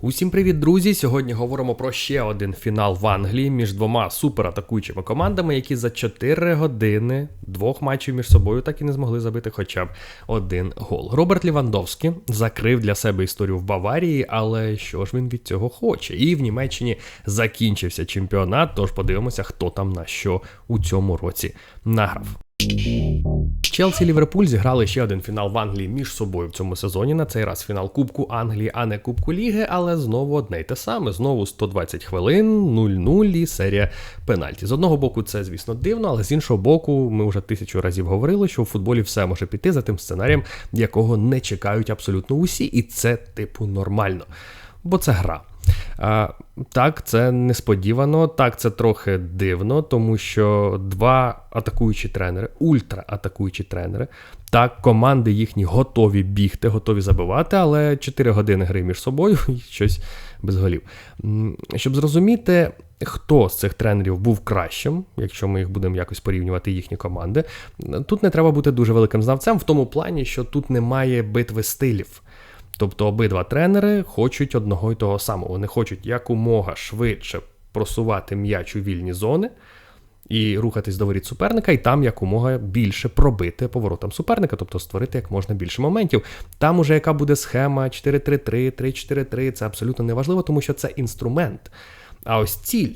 Усім привіт, друзі! Сьогодні говоримо про ще один фінал в Англії між двома суператакуючими командами, які за 4 години двох матчів між собою так і не змогли забити хоча б один гол. Роберт Левандовський закрив для себе історію в Баварії, але що ж він від цього хоче? І в Німеччині закінчився чемпіонат, тож подивимося, хто там на що у цьому році награв. Челсі і Ліверпуль зіграли ще один фінал в Англії між собою в цьому сезоні. На цей раз фінал Кубку Англії, а не Кубку Ліги, але знову одне й те саме. Знову 120 хвилин, 0-0 і серія пенальті. З одного боку це, звісно, дивно, але з іншого боку, ми вже 1000 разів говорили, що у футболі все може піти за тим сценарієм, якого не чекають абсолютно усі, і це, нормально. Бо це гра. Так, це несподівано, так, це трохи дивно, тому що два атакуючі тренери, ультра-атакуючі тренери, так, команди їхні готові бігти, готові забивати, але 4 години гри між собою і щось без голів. Щоб зрозуміти, хто з цих тренерів був кращим, якщо ми їх будемо якось порівнювати, їхні команди, тут не треба бути дуже великим знавцем в тому плані, що тут немає битви стилів. Тобто обидва тренери хочуть одного й того самого. Вони хочуть якомога швидше просувати м'яч у вільні зони і рухатись до воріт суперника, і там якомога більше пробити поворотам суперника, тобто створити як можна більше моментів. Там уже яка буде схема 4-3-3, 3-4-3, це абсолютно не важливо, тому що це інструмент. А ось ціль.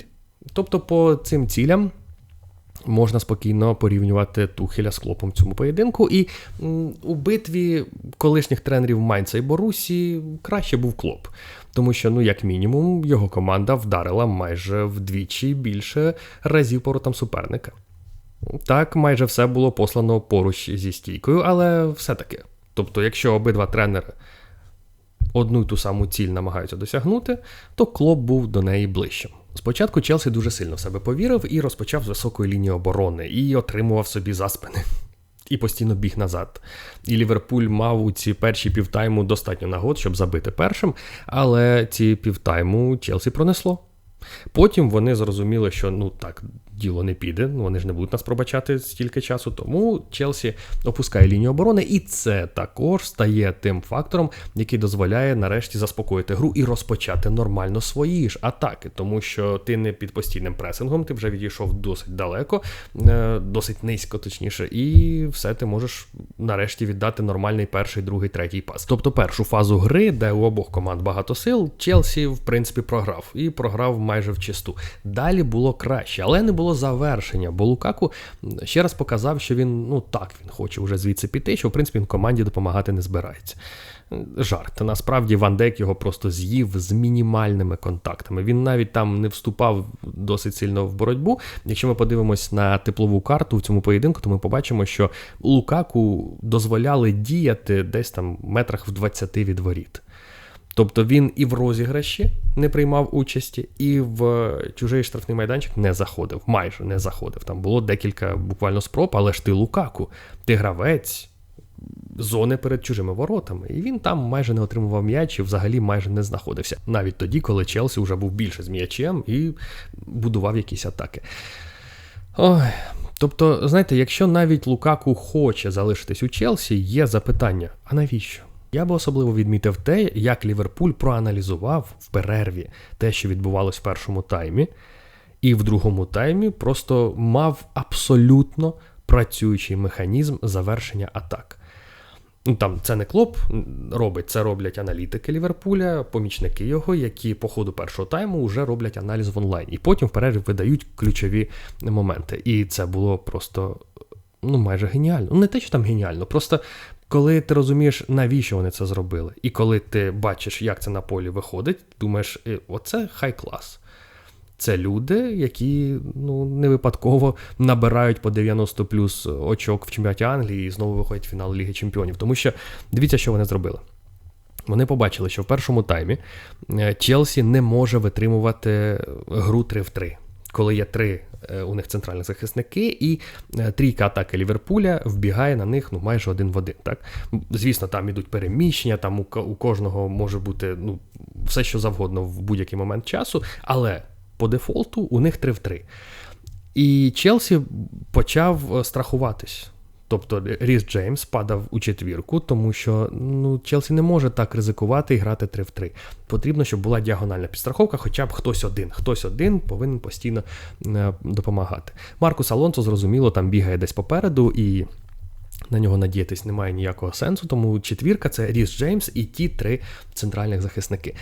Тобто по цим цілям можна спокійно порівнювати Тухеля з Клопом в цьому поєдинку. І у битві колишніх тренерів Майнца і Борусі краще був Клоп. Тому що, як мінімум, його команда вдарила майже вдвічі більше разів по воротам суперника. Так, майже все було послано поруч зі стійкою, але все-таки. Тобто, якщо обидва тренери одну й ту саму ціль намагаються досягнути, то Клоп був до неї ближчим. Спочатку Челсі дуже сильно в себе повірив і розпочав з високої лінії оборони, і отримував собі за спини. І постійно біг назад. І Ліверпуль мав у ці перші півтайму достатньо нагод, щоб забити першим, але ці півтайму Челсі пронесло. Потім вони зрозуміли, що так, діло не піде, вони ж не будуть нас пробачати стільки часу, тому Челсі опускає лінію оборони, і це також стає тим фактором, який дозволяє нарешті заспокоїти гру і розпочати нормально свої ж атаки, тому що ти не під постійним пресингом, ти вже відійшов досить далеко, досить низько точніше, і все, ти можеш нарешті віддати нормальний перший, другий, третій пас. Тобто першу фазу гри, де у обох команд багато сил, Челсі в принципі програв, і програв майже в чисту. Далі було краще, але не було завершення, бо Лукаку ще раз показав, що він хоче вже звідси піти, що в принципі він команді допомагати не збирається. Жарт. Насправді Ван Дейк його просто з'їв з мінімальними контактами. Він навіть там не вступав досить сильно в боротьбу. Якщо ми подивимось на теплову карту в цьому поєдинку, то ми побачимо, що Лукаку дозволяли діяти десь там метрах в 20 від воріт. Тобто він і в розіграші не приймав участі, і в чужий штрафний майданчик не заходив, майже не заходив. Там було декілька буквально спроб, але ж ти Лукаку, ти гравець зони перед чужими воротами. І він там майже не отримував м'яч і взагалі майже не знаходився. Навіть тоді, коли Челсі вже був більше з м'ячем і будував якісь атаки. Тобто, знаєте, якщо навіть Лукаку хоче залишитись у Челсі, є запитання, а навіщо? Я би особливо відмітив те, як Ліверпуль проаналізував в перерві те, що відбувалось в першому таймі, і в другому таймі просто мав абсолютно працюючий механізм завершення атак. Там це не Клоп робить, це роблять аналітики Ліверпуля, помічники його, які по ходу першого тайму вже роблять аналіз в онлайні. І потім в перерві видають ключові моменти. І це було просто, майже геніально. Не те, що там геніально, просто коли ти розумієш, навіщо вони це зробили, і коли ти бачиш, як це на полі виходить, думаєш, оце хай-клас. Це люди, які не випадково набирають по 90 плюс очок в чемпіонаті Англії і знову виходять в фінал Ліги Чемпіонів. Тому що, дивіться, що вони зробили. Вони побачили, що в першому таймі Челсі не може витримувати гру 3-3. Коли є 3 у них центральних захисники, і трійка атаки Ліверпуля вбігає на них майже один в один. Так? Звісно, там ідуть переміщення, там у кожного може бути все, що завгодно в будь-який момент часу, але по дефолту у них 3-3. І Челсі почав страхуватись. Тобто Ріс Джеймс падав у четвірку, тому що Челсі не може так ризикувати і грати 3-3. Потрібно, щоб була діагональна підстраховка, хоча б хтось один повинен постійно допомагати. Маркус Алонсо, зрозуміло, там бігає десь попереду, і на нього надіятись немає ніякого сенсу, тому четвірка – це Ріс Джеймс і ті 3 центральних захисники.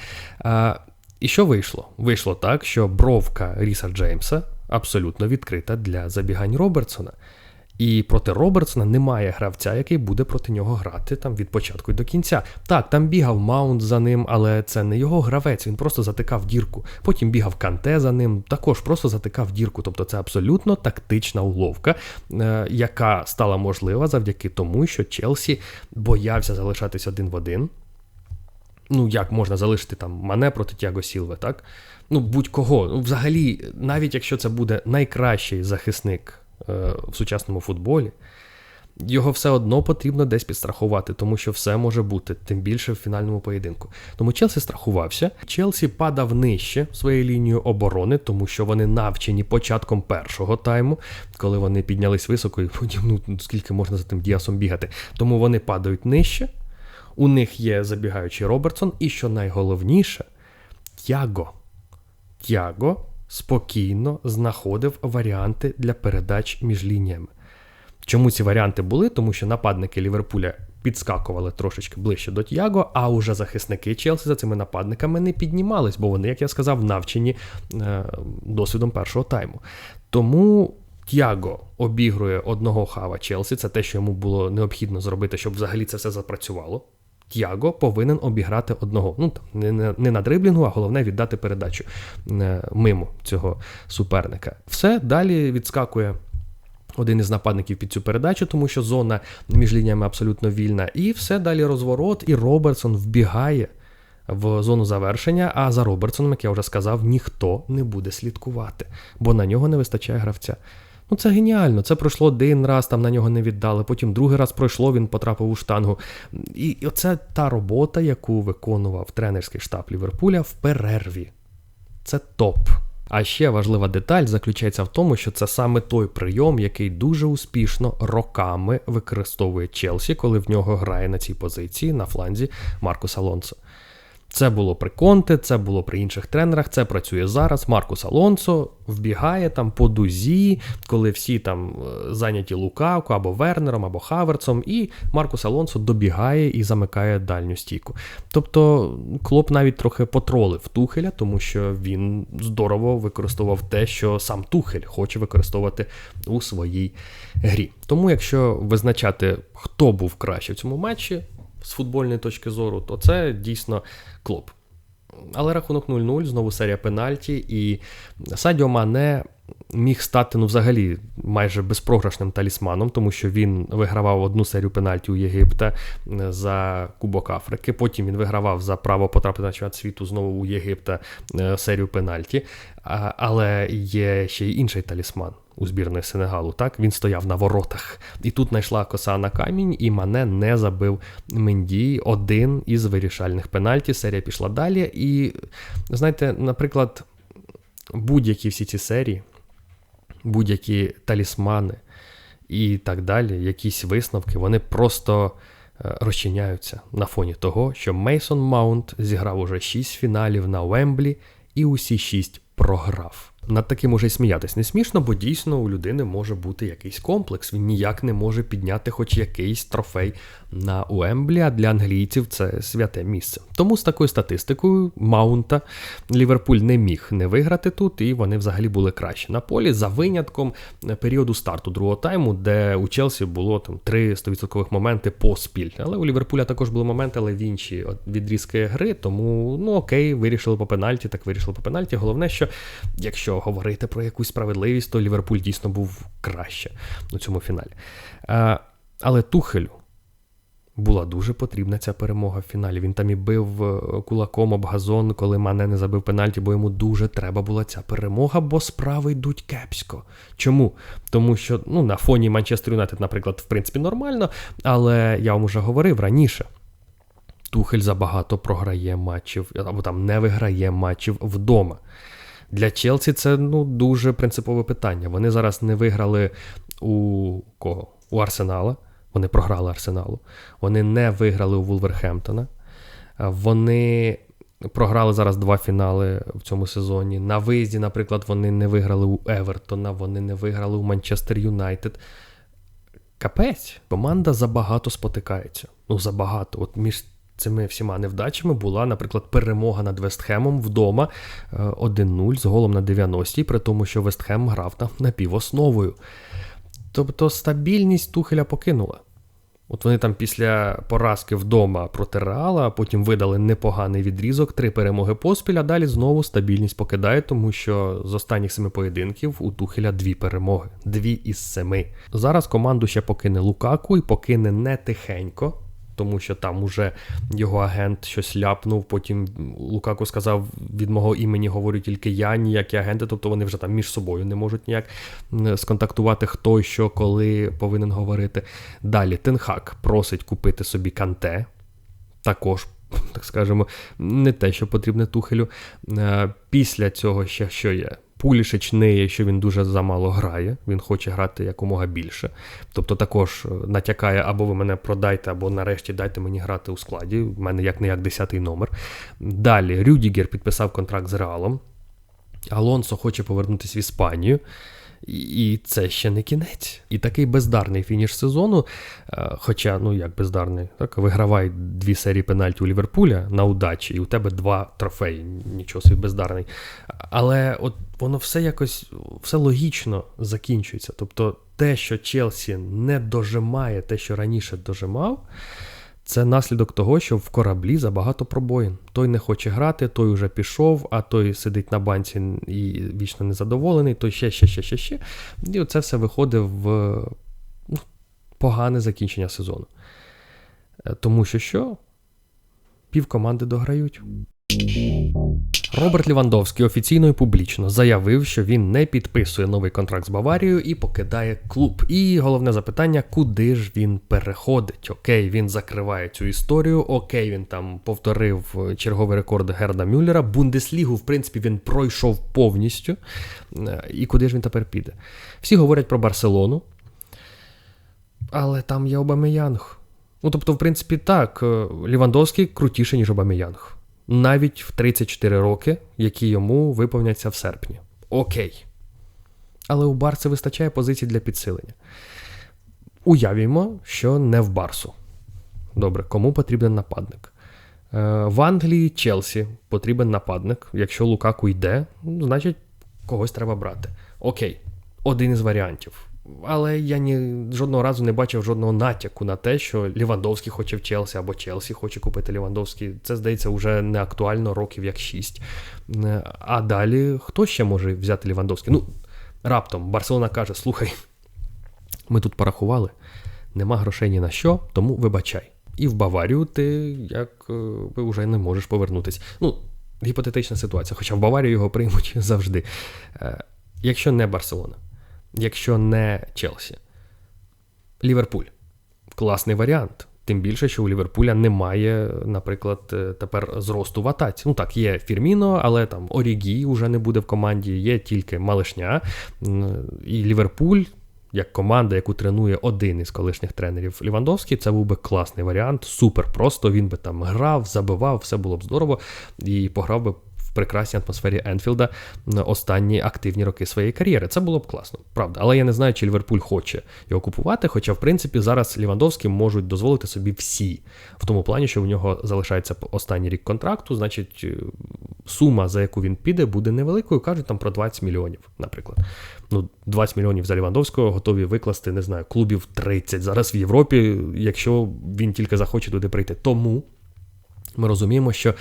І що вийшло? Вийшло так, що бровка Ріса Джеймса абсолютно відкрита для забігань Робертсона. І проти Робертсона немає гравця, який буде проти нього грати там від початку і до кінця. Так, там бігав Маунт за ним, але це не його гравець, він просто затикав дірку. Потім бігав Канте за ним, також просто затикав дірку. Тобто це абсолютно тактична уловка, яка стала можлива завдяки тому, що Челсі боявся залишатись 1-1. Як можна залишити там Мане проти Тіаго Сілви, так? Будь-кого. Взагалі, навіть якщо це буде найкращий захисник в сучасному футболі, його все одно потрібно десь підстрахувати, тому що все може бути, тим більше в фінальному поєдинку. Тому Челсі страхувався. Челсі падав нижче своєю лінією оборони, тому що вони навчені початком першого тайму, коли вони піднялись високо і потім, скільки можна за тим Діасом бігати. Тому вони падають нижче, у них є забігаючий Робертсон, і що найголовніше, Тіаго спокійно знаходив варіанти для передач між лініями. Чому ці варіанти були? Тому що нападники Ліверпуля підскакували трошечки ближче до Тіаго, а уже захисники Челсі за цими нападниками не піднімались, бо вони, як я сказав, навчені досвідом першого тайму. Тому Тіаго обігрує одного хава Челсі, це те, що йому було необхідно зробити, щоб взагалі це все запрацювало. Тіаго повинен обіграти одного. Не на дриблінгу, а головне віддати передачу мимо цього суперника. Все, далі відскакує один із нападників під цю передачу, тому що зона між лініями абсолютно вільна. І все, далі розворот, і Робертсон вбігає в зону завершення, а за Робертсоном, як я вже сказав, ніхто не буде слідкувати, бо на нього не вистачає гравця. Це геніально. Це пройшло один раз, там на нього не віддали, потім другий раз пройшло, він потрапив у штангу. І оце та робота, яку виконував тренерський штаб Ліверпуля в перерві. Це топ. А ще важлива деталь заключається в тому, що це саме той прийом, який дуже успішно роками використовує Челсі, коли в нього грає на цій позиції на фланзі Маркус Алонсо. Це було при Конте, це було при інших тренерах, це працює зараз. Маркус Алонсо вбігає там по дузі, коли всі там зайняті Лукаку або Вернером, або Хаверцом, і Маркус Алонсо добігає і замикає дальню стійку. Тобто Клоп навіть трохи потролив Тухеля, тому що він здорово використовував те, що сам Тухель хоче використовувати у своїй грі. Тому якщо визначати, хто був краще в цьому матчі, з футбольної точки зору, то це дійсно Клоп. Але рахунок 0-0, знову серія пенальті, і Садіо Мане міг стати, взагалі, майже безпрограшним талісманом, тому що він вигравав одну серію пенальті у Єгипта за Кубок Африки, потім він вигравав за право потрапити на чемпіонат світу знову у Єгипта серію пенальті, але є ще й інший талісман у збірної Сенегалу, так? Він стояв на воротах. І тут знайшла коса на камінь, і Мане не забив Менді один із вирішальних пенальті. Серія пішла далі. І, знаєте, наприклад, будь-які всі ці серії, будь-які талісмани і так далі, якісь висновки, вони просто розчиняються на фоні того, що Мейсон Маунт зіграв уже 6 фіналів на Уемблі і усі 6 програв. Над таким уже й сміятись не смішно, бо дійсно у людини може бути якийсь комплекс. Він ніяк не може підняти хоч якийсь трофей на Уемблі, а для англійців це святе місце. Тому з такою статистикою Маунта Ліверпуль не міг не виграти тут, і вони взагалі були краще на полі, за винятком періоду старту другого тайму, де у Челсі було там 3 100% моменти поспіль. Але у Ліверпуля також були моменти, але в інші відрізки гри, тому, окей, вирішили по пенальті, так вирішили по пенальті. Головне, що якщо говорити про якусь справедливість, то Ліверпуль дійсно був краще у цьому фіналі. Але Тухелю була дуже потрібна ця перемога в фіналі. Він там і бив кулаком об газон, коли Мане не забив пенальті, бо йому дуже треба була ця перемога, бо справи йдуть кепсько. Чому? Тому що на фоні Манчестер Юнайтед, наприклад, в принципі нормально, але я вам уже говорив раніше, Тухель забагато програє матчів, або там не виграє матчів вдома. Для Челсі це дуже принципове питання. Вони зараз не виграли у кого? у Арсенала. Вони програли Арсеналу. Вони не виграли у Вулверхемптона. Вони програли зараз 2 фінали в цьому сезоні. На виїзді, наприклад, вони не виграли у Евертона, вони не виграли у Манчестер Юнайтед. Капець. Команда забагато спотикається. Забагато. От між цими всіма невдачами була, наприклад, перемога над Вестхемом вдома 1-0 з голом на 90-й, при тому, що Вестхем грав там напівосновою. Тобто стабільність Тухеля покинула. От вони там після поразки вдома проти Реала, а потім видали непоганий відрізок, 3 перемоги поспіль, а далі знову стабільність покидає, тому що з останніх 7 поєдинків у Тухеля 2 перемоги. 2 із 7. Зараз команду ще покине Лукаку і покине не тихенько, тому що там уже його агент щось ляпнув, потім Лукаку сказав, від мого імені говорю тільки я, ніякі агенти, тобто вони вже там між собою не можуть ніяк сконтактувати, хто, що, коли повинен говорити. Далі Тен Хаг просить купити собі Канте, також, так скажемо, не те, що потрібне Тухелю. Після цього ще що є? Пулішич ниє, що він дуже замало грає, він хоче грати якомога більше. Тобто також натякає, або ви мене продайте, або нарешті дайте мені грати у складі, в мене як-не-як 10-й номер. Далі Рюдігер підписав контракт з Реалом, Алонсо хоче повернутися в Іспанію, і це ще не кінець. І такий бездарний фініш сезону, хоча, як бездарний, так, вигравай 2 серії пенальті у Ліверпуля на удачі, і у тебе 2 трофеї, нічого собі бездарний. Але от воно все якось, все логічно закінчується. Тобто те, що Челсі не дожимає те, що раніше дожимав, це наслідок того, що в кораблі забагато пробоїн. Той не хоче грати, той уже пішов, а той сидить на банці і вічно незадоволений, той ще. І оце все виходить в погане закінчення сезону. Тому що? Півкоманди дограють. Роберт Левандовський офіційно і публічно заявив, що він не підписує новий контракт з Баварією і покидає клуб. І головне запитання, куди ж він переходить? Окей, він закриває цю історію, окей, він там повторив черговий рекорд Герда Мюллера, Бундеслігу, в принципі, він пройшов повністю. І куди ж він тепер піде? Всі говорять про Барселону, але там є Обамеянг. Тобто, в принципі, так, Левандовський крутіший, ніж Обамеянг. Навіть в 34 роки, які йому виповняться в серпні. Окей. Але у Барси вистачає позицій для підсилення. Уявімо, що не в Барсу. Добре, кому потрібен нападник? В Англії Челсі потрібен нападник. Якщо Лукаку йде, значить когось треба брати. Окей, один із варіантів. Але я жодного разу не бачив жодного натяку на те, що Левандовський хоче в Челсі, або Челсі хоче купити Левандовський. Це, здається, вже не актуально років як 6. А далі, хто ще може взяти Левандовський? Раптом Барселона каже, слухай, ми тут порахували, нема грошей ні на що, тому вибачай. І в Баварію ти вже не можеш повернутися. Гіпотетична ситуація, хоча в Баварію його приймуть завжди. Якщо не Барселона, якщо не Челсі. Ліверпуль. Класний варіант. Тим більше, що у Ліверпуля немає, наприклад, тепер зросту в атаці. Так, є Фірміно, але там Орігі вже не буде в команді, є тільки Малишня. І Ліверпуль, як команда, яку тренує один із колишніх тренерів Левандовський, це був би класний варіант, супер просто, він би там грав, забивав, все було б здорово, і пограв би в прекрасній атмосфері Енфілда останні активні роки своєї кар'єри. Це було б класно, правда. Але я не знаю, чи Ліверпуль хоче його купувати, хоча, в принципі, зараз Левандовським можуть дозволити собі всі. В тому плані, що у нього залишається останній рік контракту, значить, сума, за яку він піде, буде невеликою, кажуть там про 20 мільйонів, наприклад. 20 мільйонів за Левандовського готові викласти, не знаю, клубів 30 зараз в Європі, якщо він тільки захоче туди прийти. Тому ми розуміємо, що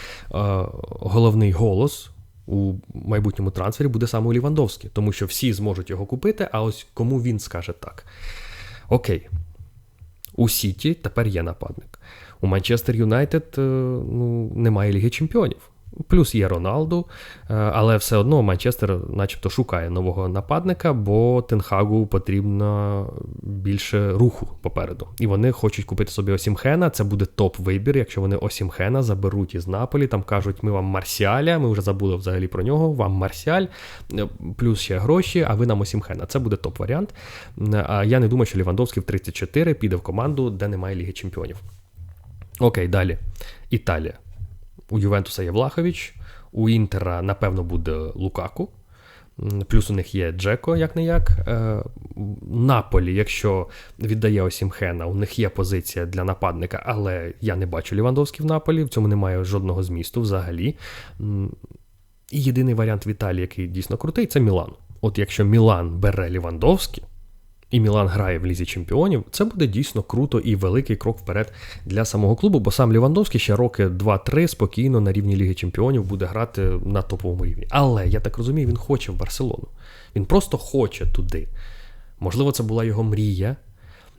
головний голос у майбутньому трансфері буде саме у Левандовський, тому що всі зможуть його купити, а ось кому він скаже так. Окей, у Сіті тепер є нападник. У Манчестер Юнайтед немає Ліги Чемпіонів. Плюс є Роналду, але все одно Манчестер начебто шукає нового нападника, бо Тен-Хагу потрібно більше руху попереду. І вони хочуть купити собі Осімхена, це буде топ-вибір, якщо вони Осімхена заберуть із Наполі, там кажуть, ми вам Марсіаля, ми вже забули взагалі про нього, вам Марсіаль, плюс ще гроші, а ви нам Осімхена. Це буде топ-варіант. А я не думаю, що Лівандовський в 34 піде в команду, де немає Ліги Чемпіонів. Окей, далі. Італія. У Ювентуса є Влахович, у Інтера, напевно, буде Лукаку, плюс у них є Джеко, як-не-як. Наполі, якщо віддає Осімхена, у них є позиція для нападника, але я не бачу Лівандовський в Наполі, в цьому немає жодного змісту взагалі. І єдиний варіант в Італії, який дійсно крутий, це Мілан. От якщо Мілан бере Лівандовський, і Мілан грає в Лізі Чемпіонів, це буде дійсно круто і великий крок вперед для самого клубу, бо сам Лівандовський ще роки 2-3 спокійно на рівні Ліги Чемпіонів буде грати на топовому рівні. Але, я так розумію, він хоче в Барселону. Він просто хоче туди. Можливо, це була його мрія.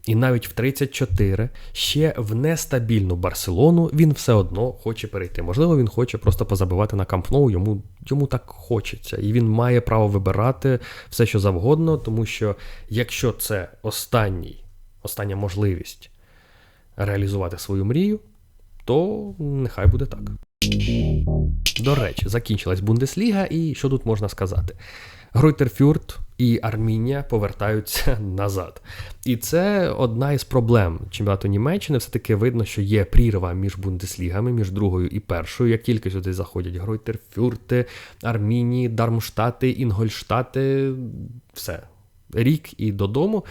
І навіть в 34 ще в нестабільну Барселону він все одно хоче перейти. Можливо, він хоче просто позабивати на Камп Ноу, йому так хочеться. І він має право вибирати все, що завгодно, тому що якщо це остання можливість реалізувати свою мрію, то нехай буде так. До речі, закінчилась Бундесліга, і що тут можна сказати? Гройтер Фюрт і Армінія повертаються назад. І це одна із проблем чемпіонату Німеччини. Все-таки видно, що є прірва між Бундеслігами, між другою і першою. Як тільки сюди заходять Гройтер Фюрти, Армінії, Дармштати, Інгольштати, все. Рік і додому,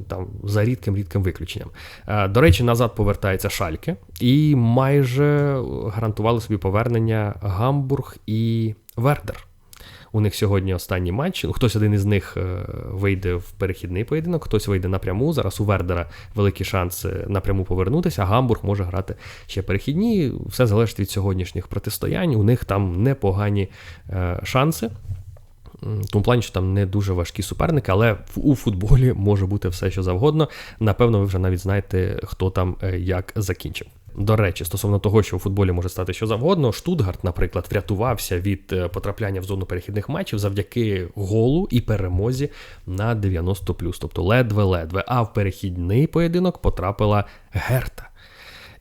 там, за рідким виключенням. До речі, назад повертається Шальке, і майже гарантували собі повернення Гамбург і Вердер. У них сьогодні останній матч. Хтось один із них вийде в перехідний поєдинок, хтось вийде напряму. Зараз у Вердера великі шанси напряму повернутися, а Гамбург може грати ще перехідні. Все залежить від сьогоднішніх протистоянь. У них там непогані шанси. В тому плані, що там не дуже важкі суперники, але у футболі може бути все, що завгодно. Напевно, ви вже навіть знаєте, хто там як закінчив. До речі, стосовно того, що у футболі може стати що завгодно, Штутгарт, наприклад, врятувався від потрапляння в зону перехідних матчів завдяки голу і перемозі на 90+. Тобто ледве-ледве. А в перехідний поєдинок потрапила Герта.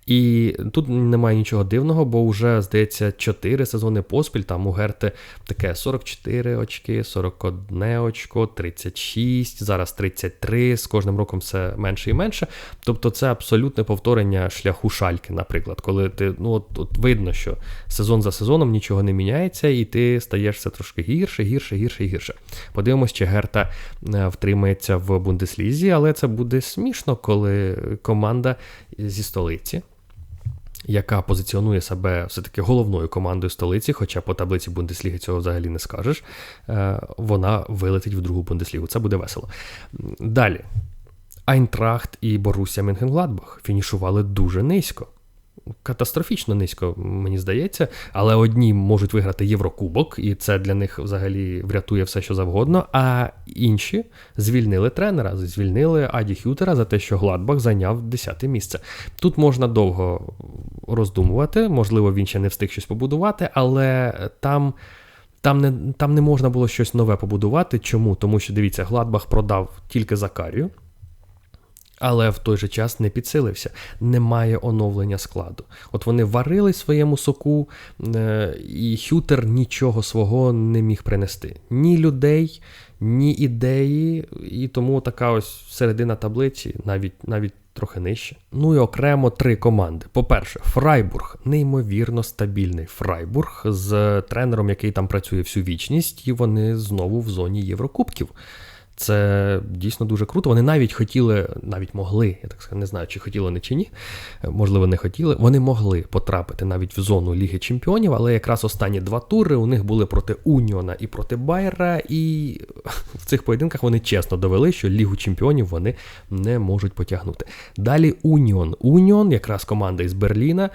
І тут немає нічого дивного, бо вже, здається, 4 сезони поспіль, там у Герти таке 44 очки, 41 очко, 36, зараз 33, з кожним роком все менше і менше. Тобто це абсолютне повторення шляху Шальки, наприклад, коли ти, от видно, що сезон за сезоном нічого не міняється, і ти стаєш все трошки гірше. Подивимось, чи Герта втримається в Бундеслізі, але це буде смішно, коли команда зі столиці, яка позиціонує себе все-таки головною командою столиці, хоча по таблиці Бундесліги цього взагалі не скажеш, вона вилетить в другу Бундеслігу. Це буде весело. Далі. Айнтрахт і Боруссія Мюнхен-Гладбах фінішували дуже низько. Катастрофічно низько, мені здається, але одні можуть виграти Єврокубок, і це для них взагалі врятує все, що завгодно, а інші звільнили тренера, звільнили Аді Хютера за те, що Гладбах зайняв 10-те місце. Тут можна довго роздумувати, можливо, він ще не встиг щось побудувати, але там не можна було щось нове побудувати. Чому? Тому що, дивіться, Гладбах продав тільки Закарію, але в той же час не підсилився. Немає оновлення складу. От вони варили своєму соку, і Хютер нічого свого не міг принести. Ні людей, ні ідеї, і тому така ось середина таблиці, навіть трохи нижче. Ну і окремо 3 команди. По-перше, Фрайбург. Неймовірно стабільний Фрайбург з тренером, який там працює всю вічність, і вони знову в зоні Єврокубків. Це дійсно дуже круто. Вони навіть могли, я так скажу, не знаю, чи хотіли вони чи ні, можливо, не хотіли, вони могли потрапити навіть в зону Ліги Чемпіонів, але якраз останні 2 тури у них були проти Уніона і проти Байера, і в цих поєдинках вони чесно довели, що Лігу Чемпіонів вони не можуть потягнути. Далі Уніон. Уніон, якраз команда із Берліна,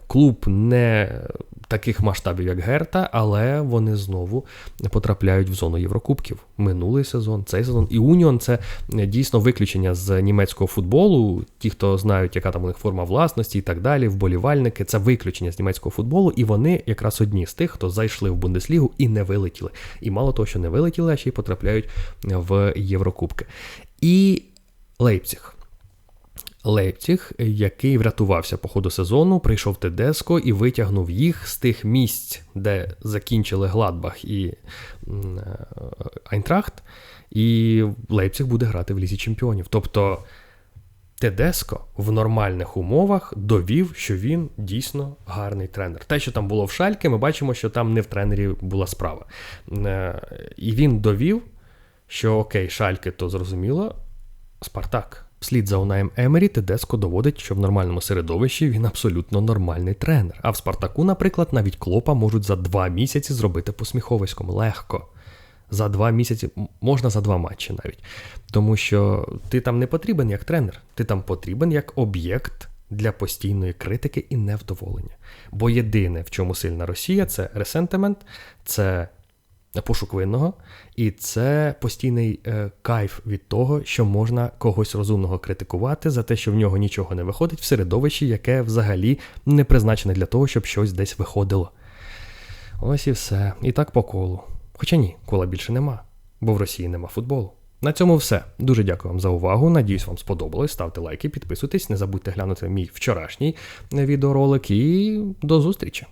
клуб не таких масштабів, як Герта, але вони знову потрапляють в зону Єврокубків. Минулий сезон, цей сезон. І Уніон – це дійсно виключення з німецького футболу. Ті, хто знають, яка там у них форма власності і так далі, вболівальники – це виключення з німецького футболу, і вони якраз одні з тих, хто зайшли в Бундеслігу і не вилетіли. І мало того, що не вилетіли, а ще й потрапляють в Єврокубки. І Лейпціг, який врятувався по ходу сезону, прийшов Тедеско і витягнув їх з тих місць, де закінчили Гладбах і Айнтрахт, і Лейпціг буде грати в Лізі Чемпіонів. Тобто Тедеско в нормальних умовах довів, що він дійсно гарний тренер. Те, що там було в Шальке, ми бачимо, що там не в тренері була справа. І він довів, що окей, Шальке то зрозуміло, Спартак. Вслід за Унаєм Емері Тедеско доводить, що в нормальному середовищі він абсолютно нормальний тренер. А в Спартаку, наприклад, навіть Клопа можуть за 2 місяці зробити посміховиськом. Легко. За 2 місяці, можна за 2 матчі навіть. Тому що ти там не потрібен як тренер, ти там потрібен як об'єкт для постійної критики і невдоволення. Бо єдине, в чому сильна Росія, це ресентимент, це пошук винного, і це постійний кайф від того, що можна когось розумного критикувати за те, що в нього нічого не виходить в середовищі, яке взагалі не призначене для того, щоб щось десь виходило. Ось і все. І так по колу. Хоча ні, кола більше нема, бо в Росії нема футболу. На цьому все. Дуже дякую вам за увагу. Надіюсь, вам сподобалось. Ставте лайки, підписуйтесь, не забудьте глянути мій вчорашній відеоролик і до зустрічі.